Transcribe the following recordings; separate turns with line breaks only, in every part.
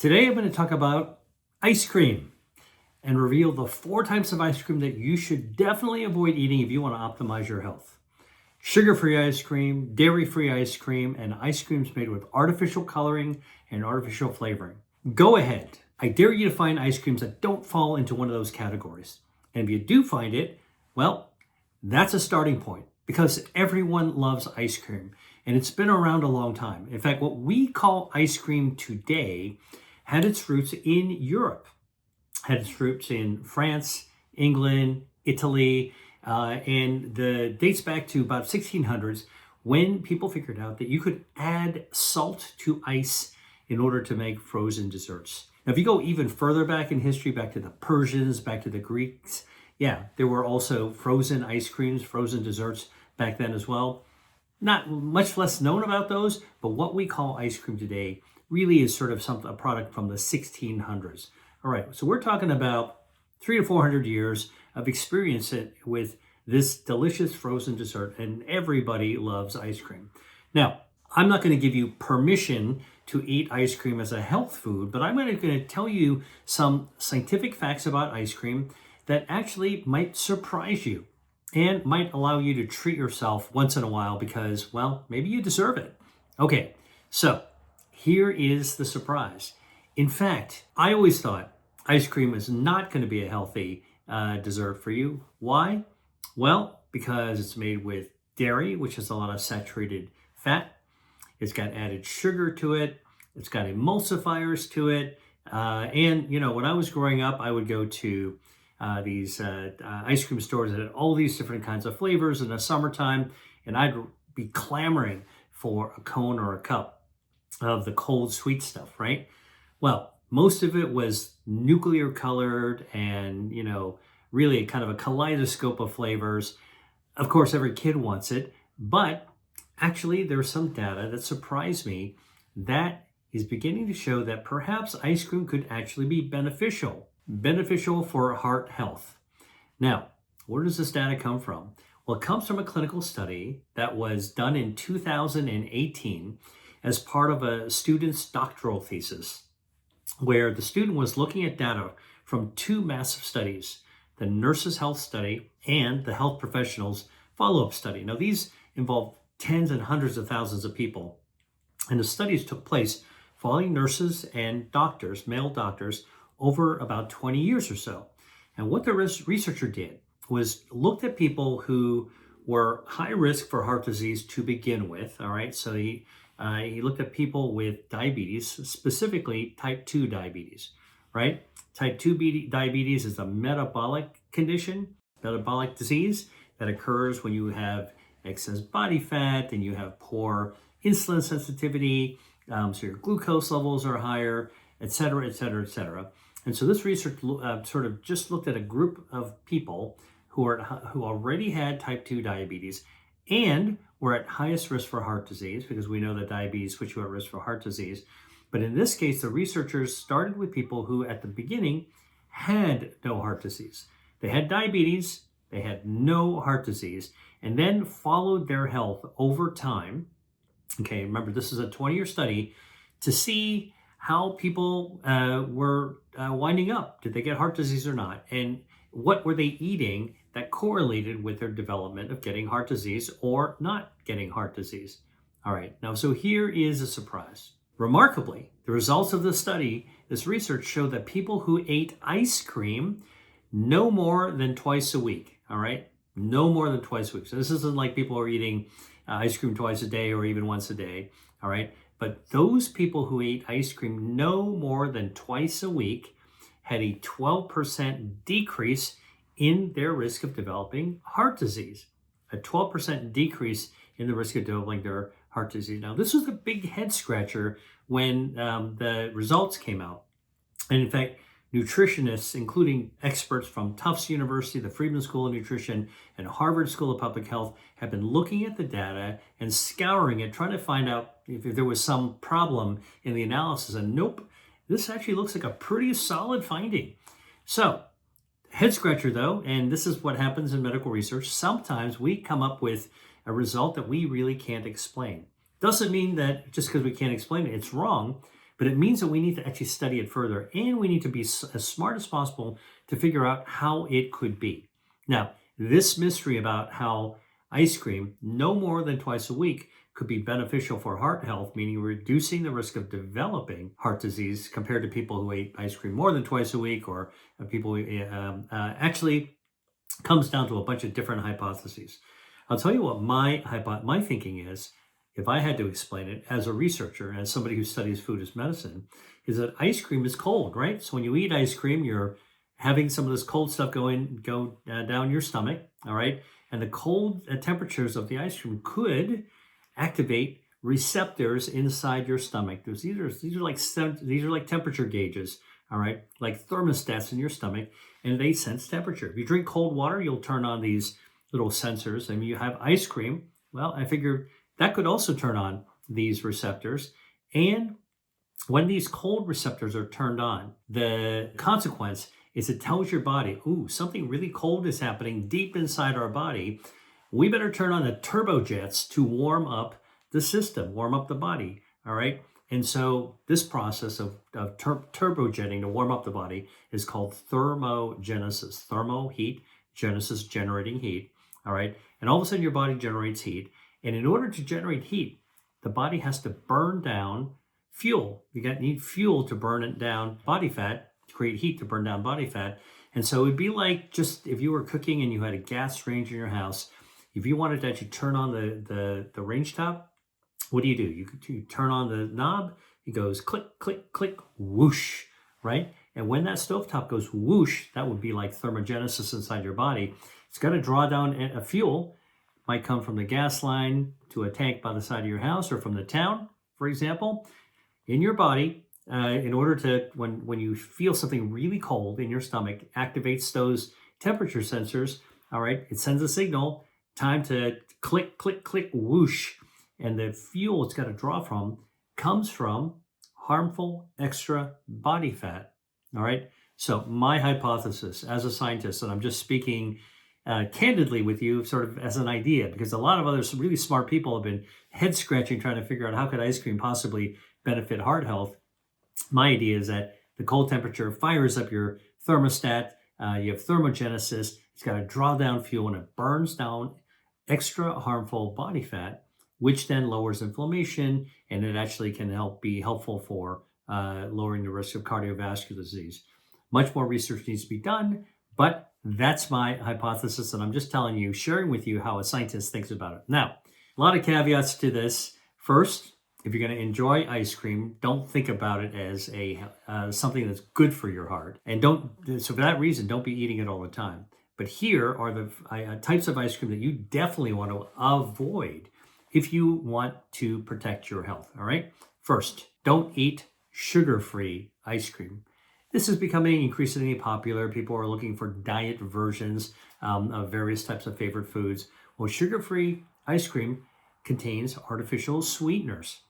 Today I'm going to talk about ice cream and reveal the 4 types of ice cream that you should definitely avoid eating if you want to optimize your health. Sugar-free ice cream, dairy-free ice cream, and ice creams made with artificial coloring and artificial flavoring. Go ahead. I dare you to find ice creams that don't fall into one of those categories. And if you do find it, well, that's a starting point because everyone loves ice cream and it's been around a long time. In fact, what we call ice cream today had its roots in Europe, had its roots in France, England, Italy, and the dates back to about 1600s when people figured out that you could add salt to ice in order to make frozen desserts. Now, if you go even further back in history, back to the Persians, back to the Greeks, yeah, there were also frozen ice creams, frozen desserts back then as well. Not much less known about those, but what we call ice cream today really is sort of a product from the 1600s. All right, so we're talking about 300 to 400 years of experience with this delicious frozen dessert, and everybody loves ice cream. Now, I'm not going to give you permission to eat ice cream as a health food, but I'm going to tell you some scientific facts about ice cream that actually might surprise you and might allow you to treat yourself once in a while because, well, maybe you deserve it. Okay, so here is the surprise. In fact, I always thought ice cream is not going to be a healthy dessert for you. Why? Well, because it's made with dairy, which has a lot of saturated fat. It's got added sugar to it. It's got emulsifiers to it. And, you know, when I was growing up, I would go to these ice cream stores that had all these different kinds of flavors in the summertime, and I'd be clamoring for a cone or a cup of the cold sweet stuff, right? Well, most of it was nuclear colored and, you know, really kind of a kaleidoscope of flavors. Of course, every kid wants it, but actually there's some data that surprised me that is beginning to show that perhaps ice cream could actually be beneficial for heart health. Now, where does this data come from? Well, it comes from a clinical study that was done in 2018 as part of a student's doctoral thesis, where the student was looking at data from 2 massive studies, the Nurses' Health Study and the Health Professionals Follow-Up Study. Now, these involved tens and hundreds of thousands of people, and the studies took place following nurses and doctors, male doctors, over about 20 years or so. And what the researcher did was looked at people who were high risk for heart disease to begin with, all right? So he looked at people with diabetes, specifically type 2 diabetes, right? Type 2 diabetes is a metabolic condition, metabolic disease that occurs when you have excess body fat and you have poor insulin sensitivity, so your glucose levels are higher, et cetera, et cetera, et cetera. And so this research sort of just looked at a group of people who already had type 2 diabetes and were at highest risk for heart disease, because we know that diabetes puts you at risk for heart disease. But in this case, the researchers started with people who at the beginning had no heart disease. They had diabetes, they had no heart disease, and then followed their health over time. Okay, remember, this is a 20-year study to see how people were winding up. Did they get heart disease or not? And what were they eating that correlated with their development of getting heart disease or not getting heart disease? All right, now, so here is a surprise. Remarkably, the results of this study, this research showed that people who ate ice cream no more than twice a week, all right? No more than twice a week. So this isn't like people are eating ice cream twice a day or even once a day, all right? But those people who ate ice cream no more than twice a week had a 12% decrease in their risk of developing heart disease. A 12% decrease in the risk of developing their heart disease. Now, this was a big head scratcher when the results came out. And in fact, nutritionists, including experts from Tufts University, the Friedman School of Nutrition, and Harvard School of Public Health, have been looking at the data and scouring it, trying to find out if there was some problem in the analysis. And nope, this actually looks like a pretty solid finding. So, head scratcher though, and this is what happens in medical research. Sometimes we come up with a result that we really can't explain. Doesn't mean that just because we can't explain it, it's wrong. but it means that we need to actually study it further, and we need to be as smart as possible to figure out how it could be. Now, this mystery about how ice cream, no more than twice a week, could be beneficial for heart health, meaning reducing the risk of developing heart disease compared to people who ate ice cream more than twice a week, or people who actually comes down to a bunch of different hypotheses. I'll tell you what my thinking is, if I had to explain it as a researcher, as somebody who studies food as medicine, is that ice cream is cold, right? So when you eat ice cream, you're having some of this cold stuff go down your stomach, all right? And the cold temperatures of the ice cream could activate receptors inside your stomach. These are like temperature gauges, all right, like thermostats in your stomach, and they sense temperature. If you drink cold water, you'll turn on these little sensors. And you have ice cream. Well, I figure that could also turn on these receptors. And when these cold receptors are turned on, the consequence is it tells your body, ooh, something really cold is happening deep inside our body. We better turn on the turbojets to warm up the system, warm up the body, all right? And so this process of turbojetting to warm up the body is called thermogenesis. Thermo, heat, genesis, generating heat, all right? And all of a sudden your body generates heat. And in order to generate heat, the body has to burn down fuel. You need fuel to burn it down, body fat, to create heat to burn down body fat. And so it'd be like just if you were cooking and you had a gas range in your house, if you wanted to actually turn on the range top, what do? You turn on the knob, it goes click, click, click, whoosh, right? And when that stovetop goes whoosh, that would be like thermogenesis inside your body. It's got to draw down a fuel. It might come from the gas line to a tank by the side of your house or from the town, for example. In your body, in order to, when you feel something really cold in your stomach, activates those temperature sensors, all right? It sends a signal, time to click, click, click, whoosh. And the fuel it's got to draw from comes from harmful extra body fat, all right? So my hypothesis as a scientist, and I'm just speaking candidly with you sort of as an idea, because a lot of other really smart people have been head scratching trying to figure out how could ice cream possibly benefit heart health. My idea is that the cold temperature fires up your thermostat. You have thermogenesis. It's got to draw down fuel, and it burns down extra harmful body fat, which then lowers inflammation, and it actually can be helpful for lowering the risk of cardiovascular disease. Much more research needs to be done, but that's my hypothesis, and I'm just telling you, sharing with you how a scientist thinks about it. Now, a lot of caveats to this. First, if you're going to enjoy ice cream, don't think about it as something that's good for your heart, and so for that reason, don't be eating it all the time. But here are the types of ice cream that you definitely want to avoid if you want to protect your health, all right? First, don't eat sugar-free ice cream. This is becoming increasingly popular. People are looking for diet versions of various types of favorite foods. Well, sugar-free ice cream contains artificial sweeteners.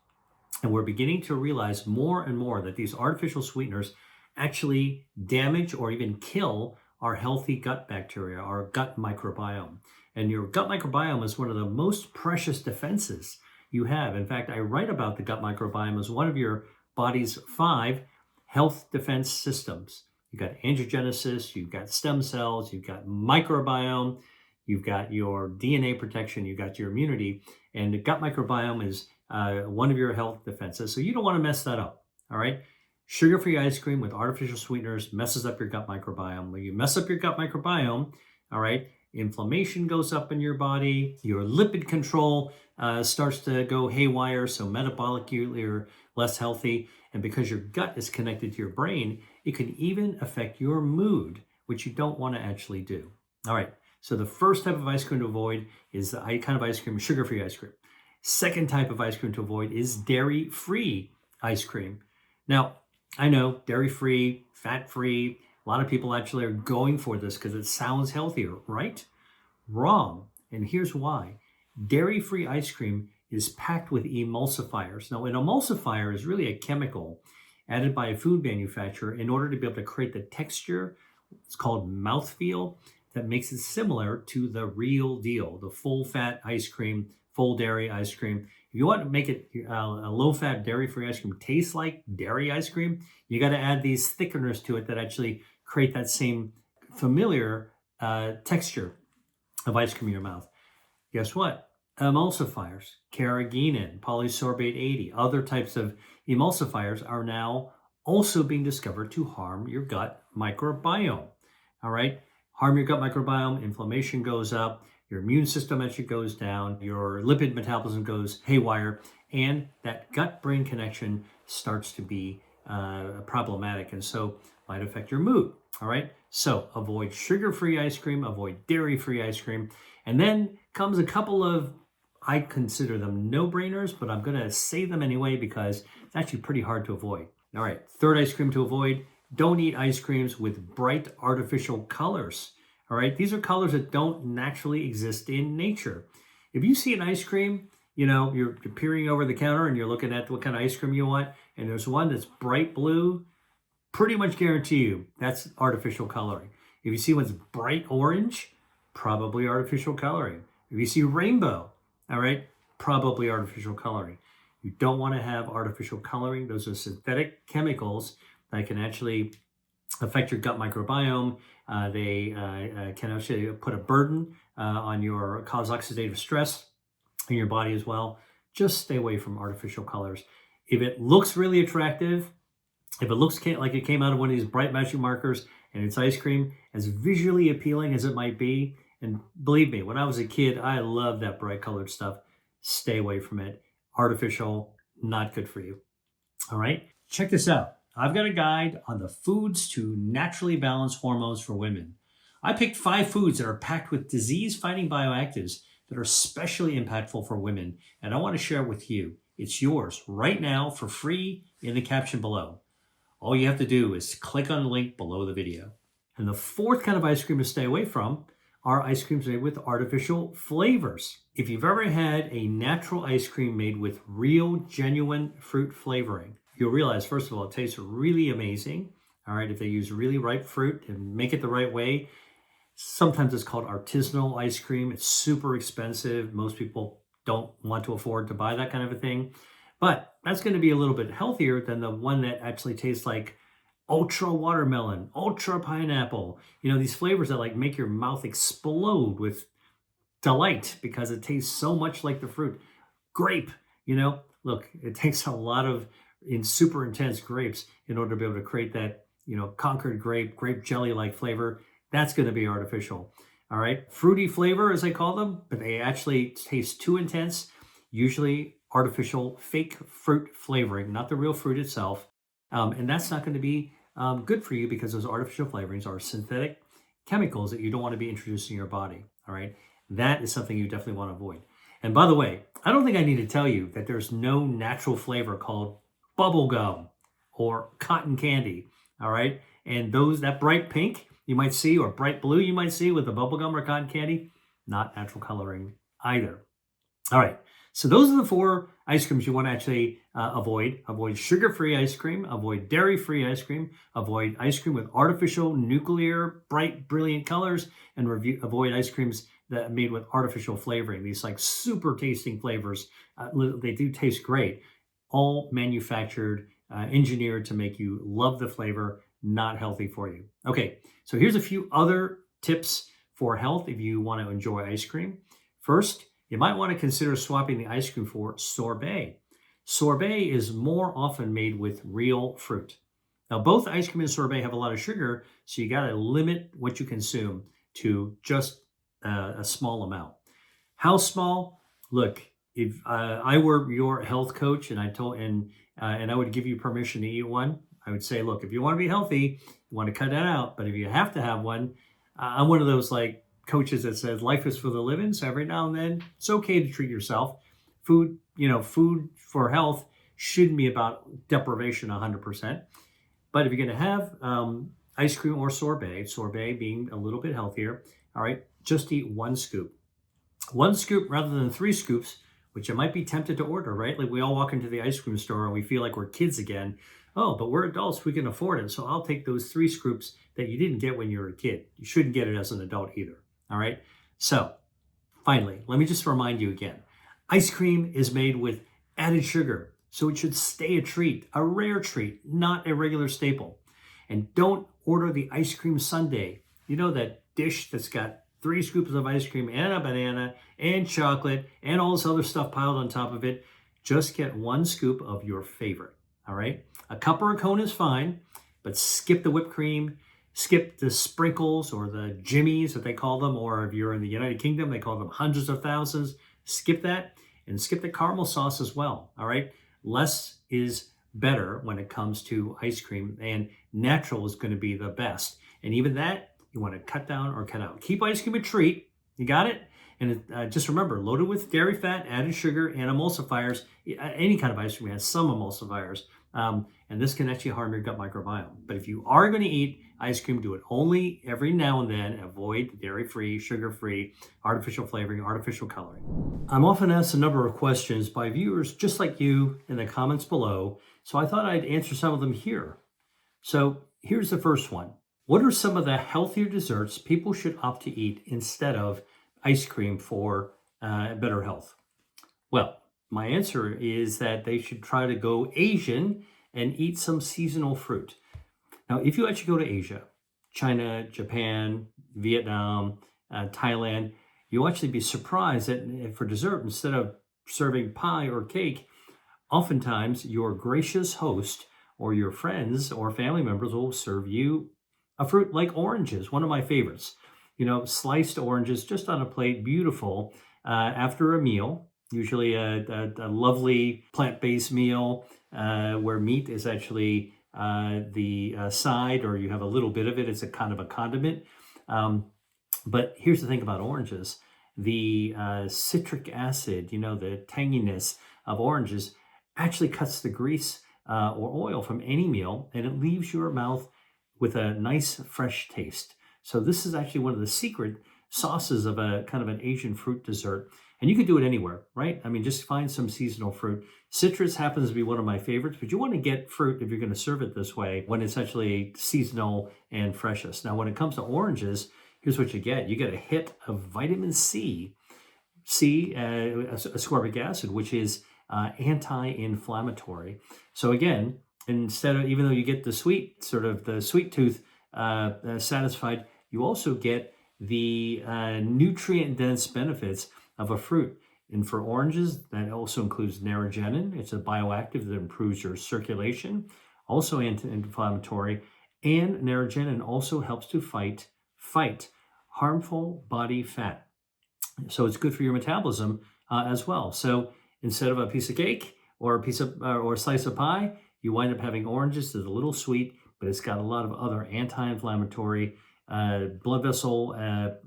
And we're beginning to realize more and more that these artificial sweeteners actually damage or even kill our healthy gut bacteria, our gut microbiome. And your gut microbiome is one of the most precious defenses you have. In fact, I write about the gut microbiome as one of your body's 5 health defense systems. You've got angiogenesis, you've got stem cells, you've got microbiome, you've got your DNA protection, you've got your immunity, and the gut microbiome is one of your health defenses. So you don't want to mess that up, all right? Sugar-free ice cream with artificial sweeteners messes up your gut microbiome. When you mess up your gut microbiome, all right, inflammation goes up in your body, your lipid control starts to go haywire, so metabolically you're less healthy. And because your gut is connected to your brain, it can even affect your mood, which you don't want to actually do. All right, so the first type of ice cream to avoid is the kind of ice cream, sugar-free ice cream. Second type of ice cream to avoid is dairy-free ice cream. Now, I know dairy-free, fat-free, a lot of people actually are going for this because it sounds healthier, right? Wrong. And here's why. Dairy-free ice cream is packed with emulsifiers. Now, an emulsifier is really a chemical added by a food manufacturer in order to be able to create the texture, it's called mouthfeel, that makes it similar to the real deal, the full-fat ice cream, full dairy ice cream. If you want to make it a low-fat, dairy-free ice cream taste like dairy ice cream, you got to add these thickeners to it that actually create that same familiar texture of ice cream in your mouth. Guess what? Emulsifiers, carrageenan, polysorbate 80, other types of emulsifiers are now also being discovered to harm your gut microbiome. All right? Harm your gut microbiome, inflammation goes up, your immune system actually goes down, your lipid metabolism goes haywire, and that gut-brain connection starts to be problematic, and so might affect your mood. All right? So avoid sugar-free ice cream, avoid dairy-free ice cream, and then comes a couple of, I consider them no-brainers, but I'm going to say them anyway because it's actually pretty hard to avoid. All right, third ice cream to avoid: don't eat ice creams with bright artificial colors. All right, these are colors that don't naturally exist in nature. If you see an ice cream, you're peering over the counter and you're looking at what kind of ice cream you want, and there's one that's bright blue, pretty much guarantee you that's artificial coloring. If you see one's bright orange, probably artificial coloring. If you see rainbow, all right, probably artificial coloring. You don't want to have artificial coloring. Those are synthetic chemicals that can actually affect your gut microbiome. They can actually put a burden on cause oxidative stress in your body as well. Just stay away from artificial colors. If it looks really attractive, if it looks like it came out of one of these bright magic markers and it's ice cream, as visually appealing as it might be, and believe me, when I was a kid, I loved that bright colored stuff. Stay away from it. Artificial, not good for you. All right, check this out. I've got a guide on the foods to naturally balance hormones for women. I picked 5 foods that are packed with disease-fighting bioactives that are especially impactful for women, and I want to share it with you. It's yours right now for free in the caption below. All you have to do is click on the link below the video. And the fourth kind of ice cream to stay away from are ice creams made with artificial flavors. If you've ever had a natural ice cream made with real, genuine fruit flavoring, you'll realize, first of all, it tastes really amazing. All right, if they use really ripe fruit and make it the right way. Sometimes it's called artisanal ice cream. It's super expensive. Most people don't want to afford to buy that kind of a thing. But that's going to be a little bit healthier than the one that actually tastes like ultra watermelon, ultra pineapple. These flavors that like make your mouth explode with delight because it tastes so much like the fruit. Grape, look, it takes a lot of super intense grapes in order to be able to create that, Concord grape jelly-like flavor. That's going to be artificial. All right. Fruity flavor, as they call them, but they actually taste too intense. Usually artificial fake fruit flavoring, not the real fruit itself. And that's not going to be good for you because those artificial flavorings are synthetic chemicals that you don't want to be introducing in your body. All right. That is something you definitely want to avoid. And by the way, I don't think I need to tell you that there's no natural flavor called bubble gum or cotton candy. All right. And that bright pink you might see, or bright blue you might see with the bubble gum or cotton candy, not natural coloring either. All right. So those are the 4 ice creams you want to actually avoid. Avoid sugar-free ice cream, avoid dairy-free ice cream, avoid ice cream with artificial, nuclear, bright, brilliant colors, and avoid ice creams that are made with artificial flavoring. These like super tasting flavors, they do taste great. All manufactured, engineered to make you love the flavor, not healthy for you. Okay, so here's a few other tips for health if you want to enjoy ice cream. First, you might want to consider swapping the ice cream for sorbet. Sorbet is more often made with real fruit. Now, both ice cream and sorbet have a lot of sugar, so you got to limit what you consume to just a small amount. How small? Look, if I were your health coach and I would give you permission to eat one, I would say, look, if you want to be healthy, you want to cut that out. But if you have to have one, I'm one of those like coaches that says life is for the living. So every now and then, it's okay to treat yourself. Food for health shouldn't be about deprivation 100%. But if you're going to have ice cream or sorbet being a little bit healthier, all right, just eat 1 scoop. 1 scoop rather than 3 scoops, which you might be tempted to order, right? Like we all walk into the ice cream store and we feel like we're kids again. Oh, but we're adults, we can afford it. So I'll take those 3 scoops that you didn't get when you were a kid. You shouldn't get it as an adult either, all right? So finally, let me just remind you again. Ice cream is made with added sugar, so it should stay a treat, a rare treat, not a regular staple. And don't order the ice cream sundae. You know, that dish that's got 3 scoops of ice cream and a banana and chocolate and all this other stuff piled on top of it. Just get 1 scoop of your favorite, all right? A cup or a cone is fine, but skip the whipped cream, skip the sprinkles or the jimmies that they call them, or if you're in the United Kingdom, they call them hundreds of thousands. Skip that and skip the caramel sauce as well, all right? Less is better when it comes to ice cream, and natural is going to be the best. And even that, you want to cut down or cut out. Keep ice cream a treat. You got it? And just remember, loaded with dairy fat, added sugar, and emulsifiers. Any kind of ice cream has some emulsifiers. And this can actually harm your gut microbiome. But if you are going to eat ice cream, do it only every now and then. Avoid dairy-free, sugar-free, artificial flavoring, artificial coloring. I'm often asked a number of questions by viewers just like you in the comments below, so I thought I'd answer some of them here. So here's the first one. What are some of the healthier desserts people should opt to eat instead of ice cream for better health? Well, my answer is that they should try to go Asian and eat some seasonal fruit. Now, if you actually go to Asia, China, Japan, Vietnam, Thailand, you'll actually be surprised that for dessert, instead of serving pie or cake, oftentimes your gracious host or your friends or family members will serve you a fruit like oranges, one of my favorites. You know, sliced oranges just on a plate, beautiful, after a meal, usually a lovely plant-based meal where meat is actually the side, or you have a little bit of it. It's a kind of a condiment. But here's the thing about oranges. The citric acid, you know, the tanginess of oranges actually cuts the grease or oil from any meal, and it leaves your mouth with a nice fresh taste. So this is actually one of the secret sauces of a kind of an Asian fruit dessert. And you can do it anywhere, right? I mean, just find some seasonal fruit. Citrus happens to be one of my favorites, but you want to get fruit if you're going to serve it this way when it's actually seasonal and freshest. Now, when it comes to oranges, here's what you get. You get a hit of vitamin C, ascorbic acid, which is anti-inflammatory. So again, instead of, even though you get the sweet, sort of the sweet tooth satisfied, you also get the nutrient-dense benefits of a fruit. And for oranges, that also includes narogenin. It's a bioactive that improves your circulation, also anti-inflammatory. And narogenin also helps to fight harmful body fat. So it's good for your metabolism as well. So instead of a piece of cake or a piece of or a slice of pie, you wind up having oranges. It's a little sweet, but it's got a lot of other anti-inflammatory, blood vessel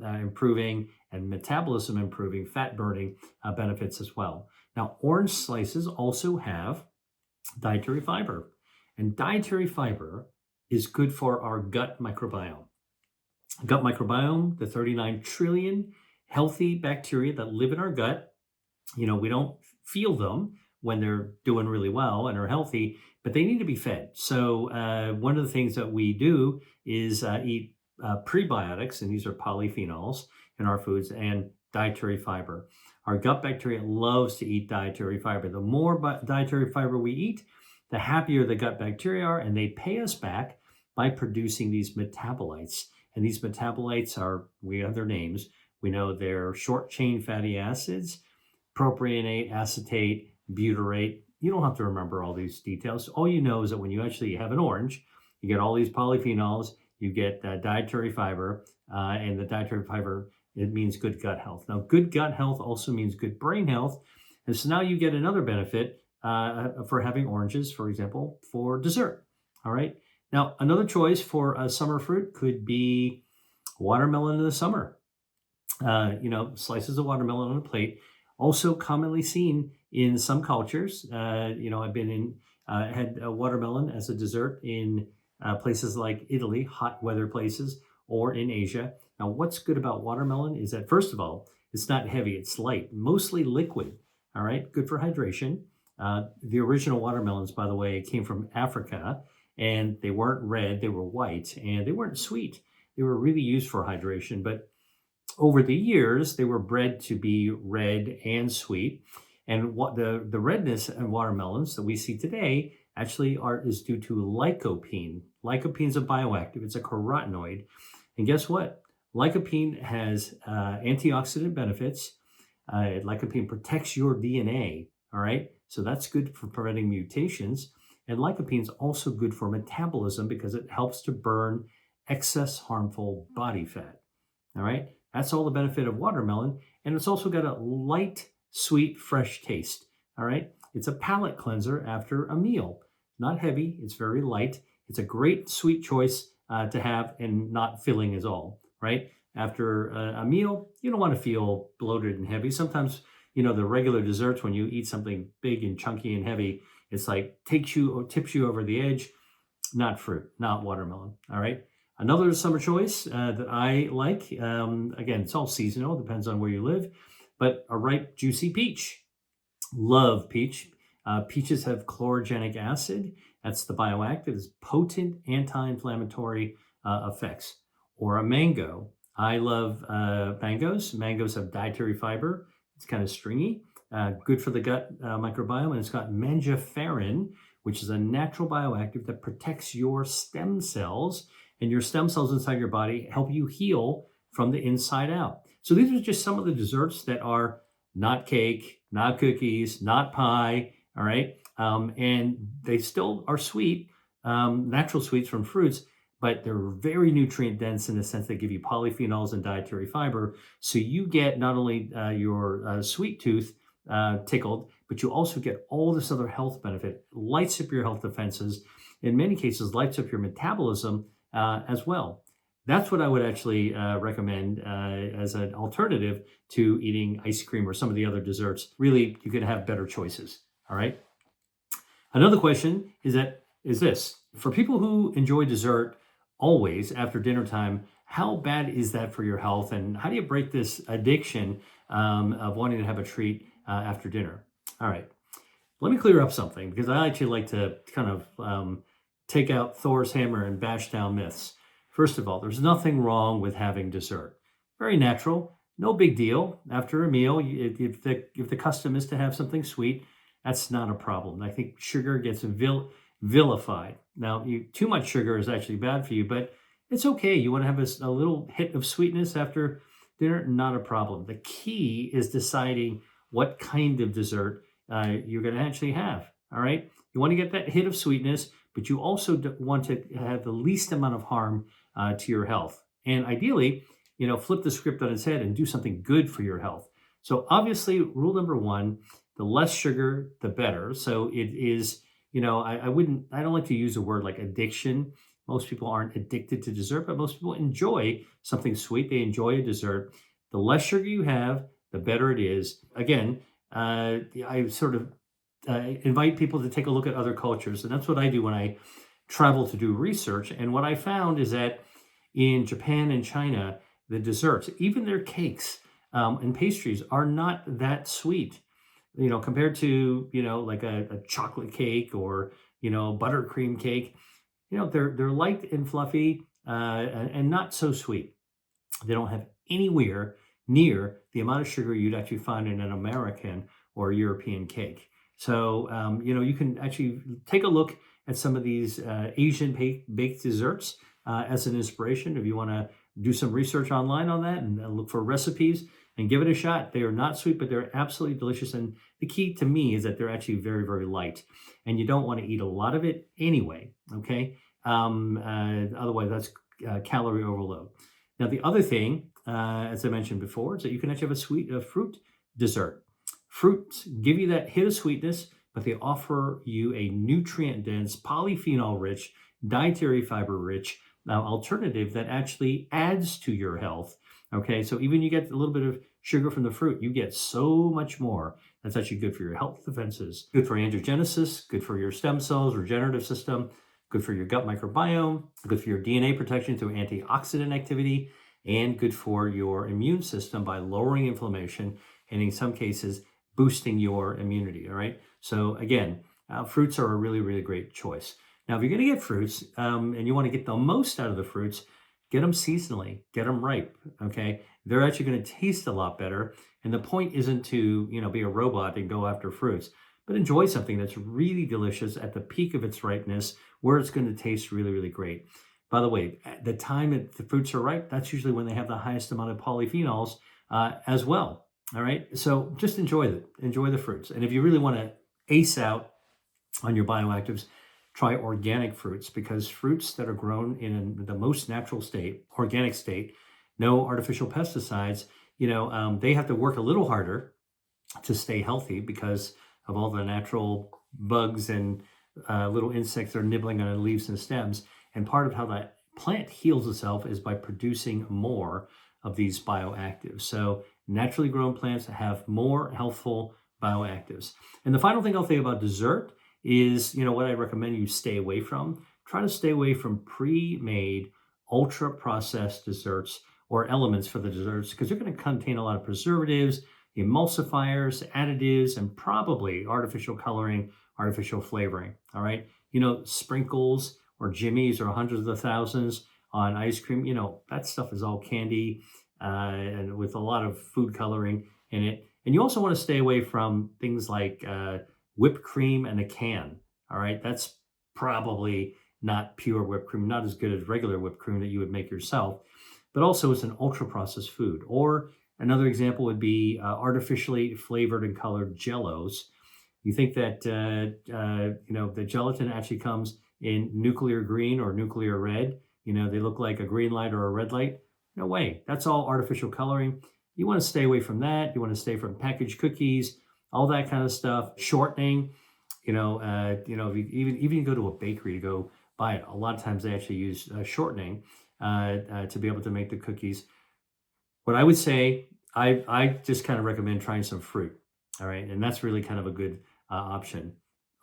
improving, and metabolism improving, fat burning benefits as well. Now, orange slices also have dietary fiber, and dietary fiber is good for our gut microbiome. Gut microbiome, the 39 trillion healthy bacteria that live in our gut. You know, we don't feel them when they're doing really well and are healthy, but they need to be fed. So one of the things that we do is eat prebiotics, and these are polyphenols in our foods, and dietary fiber. Our gut bacteria loves to eat dietary fiber. The more dietary fiber we eat, the happier the gut bacteria are, and they pay us back by producing these metabolites. And these metabolites are, we have their names. We know they're short-chain fatty acids, propionate, acetate, butyrate. You don't have to remember all these details. All you know is that when you actually have an orange, you get all these polyphenols, you get dietary fiber, and the dietary fiber, it means good gut health. Now, good gut health also means good brain health. And so now you get another benefit for having oranges, for example, for dessert. All right. Now, another choice for a summer fruit could be watermelon in the summer. You know, slices of watermelon on a plate, also commonly seen in some cultures. You know, I've been in, had a watermelon as a dessert in places like Italy, hot weather places, or in Asia. Now, what's good about watermelon is that, first of all, it's not heavy, it's light, mostly liquid. All right, good for hydration. The original watermelons, by the way, came from Africa, and they weren't red, they were white, and they weren't sweet. They were really used for hydration, but over the years, they were bred to be red and sweet. And what the redness in watermelons that we see today actually is due to lycopene. Lycopene is a bioactive, it's a carotenoid. And guess what? Lycopene has antioxidant benefits. Lycopene protects your DNA, all right? So that's good for preventing mutations. And lycopene is also good for metabolism because it helps to burn excess harmful body fat, all right? That's all the benefit of watermelon. And it's also got a light, sweet, fresh taste, all right? It's a palate cleanser after a meal. Not heavy, it's very light. It's a great sweet choice to have and not filling as all, right? After a meal, you don't want to feel bloated and heavy. Sometimes, the regular desserts, when you eat something big and chunky and heavy, it's like tips you over the edge. Not fruit, not watermelon, all right? Another summer choice that I like, again, it's all seasonal, depends on where you live, but a ripe, juicy peach. Love peach. Peaches have chlorogenic acid. That's the bioactive. It's potent anti-inflammatory effects. Or a mango. I love mangoes. Mangoes have dietary fiber. It's kind of stringy. Good for the gut microbiome. And it's got mangiferin, which is a natural bioactive that protects your stem cells. And your stem cells inside your body help you heal from the inside out. So these are just some of the desserts that are not cake, not cookies, not pie, all right? And they still are sweet, natural sweets from fruits, but they're very nutrient dense in the sense they give you polyphenols and dietary fiber. So you get not only your sweet tooth tickled, but you also get all this other health benefit, lights up your health defenses, in many cases, lights up your metabolism as well. That's what I would actually recommend as an alternative to eating ice cream or some of the other desserts. Really, you can have better choices, all right? Another question is this. For people who enjoy dessert always after dinner time, how bad is that for your health? And how do you break this addiction of wanting to have a treat after dinner? All right, let me clear up something because I actually like to kind of take out Thor's hammer and bash down myths. First of all, there's nothing wrong with having dessert. Very natural, no big deal. After a meal, if the custom is to have something sweet, that's not a problem. I think sugar gets vilified. Now, too much sugar is actually bad for you, but it's okay. You want to have a little hit of sweetness after dinner, not a problem. The key is deciding what kind of dessert you're going to actually have, all right? You want to get that hit of sweetness, but you also want to have the least amount of harm to your health. And ideally, flip the script on its head and do something good for your health. So obviously, rule number one, the less sugar, the better. So it is, I don't like to use a word like addiction. Most people aren't addicted to dessert, but most people enjoy something sweet. They enjoy a dessert. The less sugar you have, the better it is. Again, I sort of invite people to take a look at other cultures. And that's what I do when I travel to do research. And what I found is that in Japan and China, the desserts, even their cakes and pastries are not that sweet, compared to, like a chocolate cake or, buttercream cake. They're light and fluffy and not so sweet. They don't have anywhere near the amount of sugar you'd actually find in an American or European cake. So, you can actually take a look at some of these Asian baked desserts as an inspiration if you want to do some research online on that and look for recipes and give it a shot. They are not sweet, but they're absolutely delicious. And the key to me is that they're actually very, very light. And you don't want to eat a lot of it anyway, okay? Otherwise, that's calorie overload. Now, the other thing, as I mentioned before, is that you can actually have a fruit dessert. Fruits give you that hit of sweetness, but they offer you a nutrient-dense, polyphenol-rich, dietary fiber-rich alternative that actually adds to your health. Okay, so even you get a little bit of sugar from the fruit, you get so much more. That's actually good for your health defenses, good for angiogenesis, good for your stem cells, regenerative system, good for your gut microbiome, good for your DNA protection through antioxidant activity, and good for your immune system by lowering inflammation and in some cases, boosting your immunity, all right? So again, fruits are a really, really great choice. Now, if you're gonna get fruits and you wanna get the most out of the fruits, get them seasonally, get them ripe. Okay. They're actually going to taste a lot better. And the point isn't to, be a robot and go after fruits, but enjoy something that's really delicious at the peak of its ripeness, where it's going to taste really, really great. By the way, at the time the fruits are ripe, that's usually when they have the highest amount of polyphenols as well. All right. So just enjoy the fruits. And if you really want to ace out on your bioactives, try organic fruits, because fruits that are grown in the most natural state, organic state, no artificial pesticides, they have to work a little harder to stay healthy because of all the natural bugs and little insects that are nibbling on the leaves and stems. And part of how that plant heals itself is by producing more of these bioactives. So naturally grown plants have more healthful bioactives. And the final thing I'll say about dessert is, what I recommend you stay away from. Try to stay away from pre-made, ultra-processed desserts or elements for the desserts, because they're going to contain a lot of preservatives, emulsifiers, additives, and probably artificial coloring, artificial flavoring. All right. Sprinkles or jimmies or hundreds of thousands on ice cream, that stuff is all candy and with a lot of food coloring in it. And you also want to stay away from things like whipped cream in a can. All right. That's probably not pure whipped cream, not as good as regular whipped cream that you would make yourself, but also it's an ultra processed food. Or another example would be artificially flavored and colored jellos. You think that, the gelatin actually comes in nuclear green or nuclear red. They look like a green light or a red light. No way. That's all artificial coloring. You want to stay away from that. You want to stay from packaged cookies, all that kind of stuff. Shortening, if you even go to a bakery to go buy it, a lot of times they actually use shortening to be able to make the cookies. What I would say, I just kind of recommend trying some fruit. All right. And that's really kind of a good option.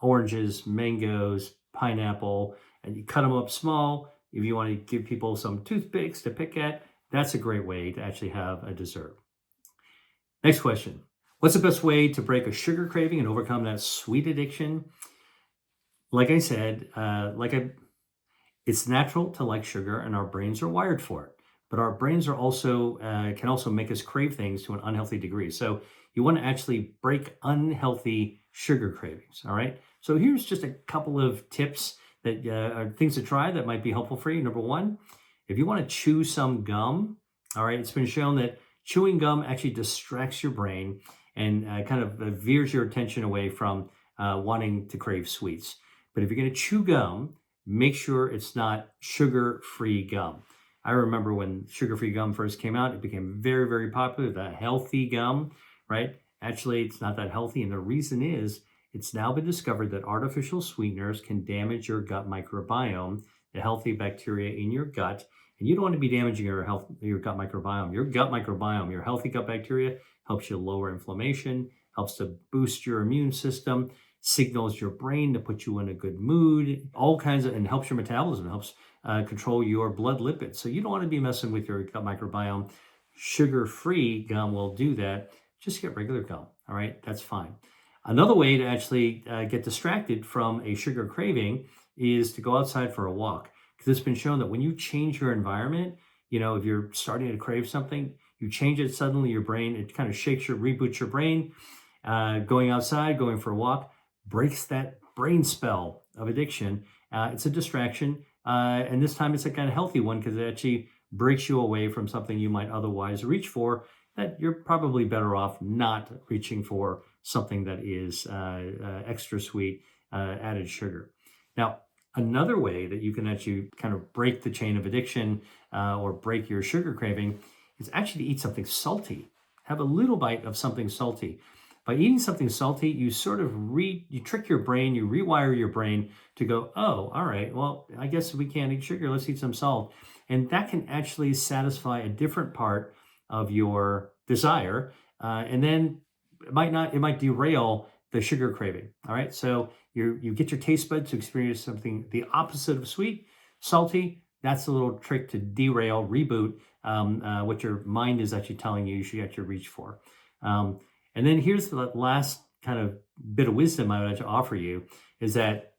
Oranges, mangoes, pineapple, and you cut them up small. If you want to give people some toothpicks to pick at, that's a great way to actually have a dessert. Next question. What's the best way to break a sugar craving and overcome that sweet addiction? Like I said, it's natural to like sugar, and our brains are wired for it. But our brains are also can also make us crave things to an unhealthy degree. So you want to actually break unhealthy sugar cravings. All right. So here's just a couple of tips that are things to try that might be helpful for you. Number one, if you want to chew some gum, all right, it's been shown that chewing gum actually distracts your brain and kind of veers your attention away from wanting to crave sweets. But if you're going to chew gum, make sure it's not sugar-free gum. I remember when sugar-free gum first came out, it became very, very popular, the healthy gum, right? Actually, it's not that healthy. And the reason is it's now been discovered that artificial sweeteners can damage your gut microbiome, the healthy bacteria in your gut. And you don't want to be damaging your gut microbiome. Your gut microbiome, your healthy gut bacteria, helps you lower inflammation, helps to boost your immune system, signals your brain to put you in a good mood, and helps your metabolism, helps control your blood lipids. So you don't want to be messing with your gut microbiome. Sugar-free gum will do that. Just get regular gum. All right, that's fine. Another way to actually get distracted from a sugar craving is to go outside for a walk. Because it's been shown that when you change your environment, if you're starting to crave something, you change it suddenly, your brain, it kind of reboots your brain. Going outside, going for a walk, breaks that brain spell of addiction. It's a distraction. And this time it's a kind of healthy one because it actually breaks you away from something you might otherwise reach for, that you're probably better off not reaching for something that is extra sweet, added sugar. Now, another way that you can actually kind of break the chain of addiction or break your sugar craving is actually to eat something salty. Have a little bite of something salty. By eating something salty, you sort of you trick your brain, you rewire your brain to go, oh, all right, well, I guess we can't eat sugar, let's eat some salt. And that can actually satisfy a different part of your desire. And then it might derail the sugar craving. All right. So you get your taste buds to experience something the opposite of sweet, salty. That's a little trick to derail, reboot what your mind is actually telling you should actually reach for. And then here's the last kind of bit of wisdom I would like to offer you is that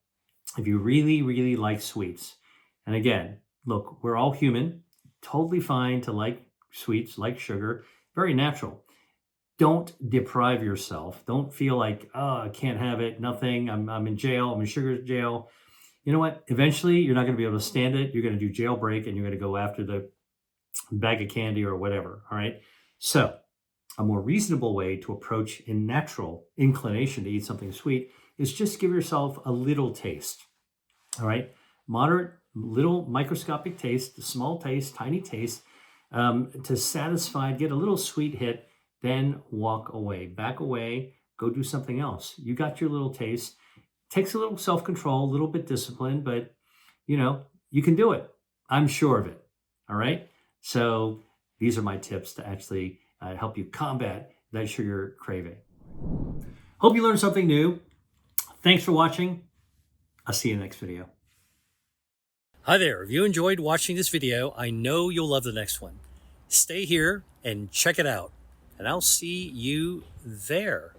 if you really, really like sweets, and again, look, we're all human. Totally fine to like sweets, like sugar, very natural. Don't deprive yourself. Don't feel like, oh, I can't have it, nothing. I'm in jail, I'm in sugar jail. You know what? Eventually, you're not going to be able to stand it. You're going to do jailbreak and you're going to go after the bag of candy or whatever. All right. So, a more reasonable way to approach a natural inclination to eat something sweet is just give yourself a little taste. All right. Moderate, little microscopic taste, small taste, tiny taste to satisfy, get a little sweet hit, then walk away, back away, go do something else. You got your little taste. Takes a little self-control, a little bit discipline, but you can do it. I'm sure of it. All right. So these are my tips to actually help you combat that sugar craving. Hope you learned something new. Thanks for watching. I'll see you in the next video. Hi there. If you enjoyed watching this video, I know you'll love the next one. Stay here and check it out. And I'll see you there.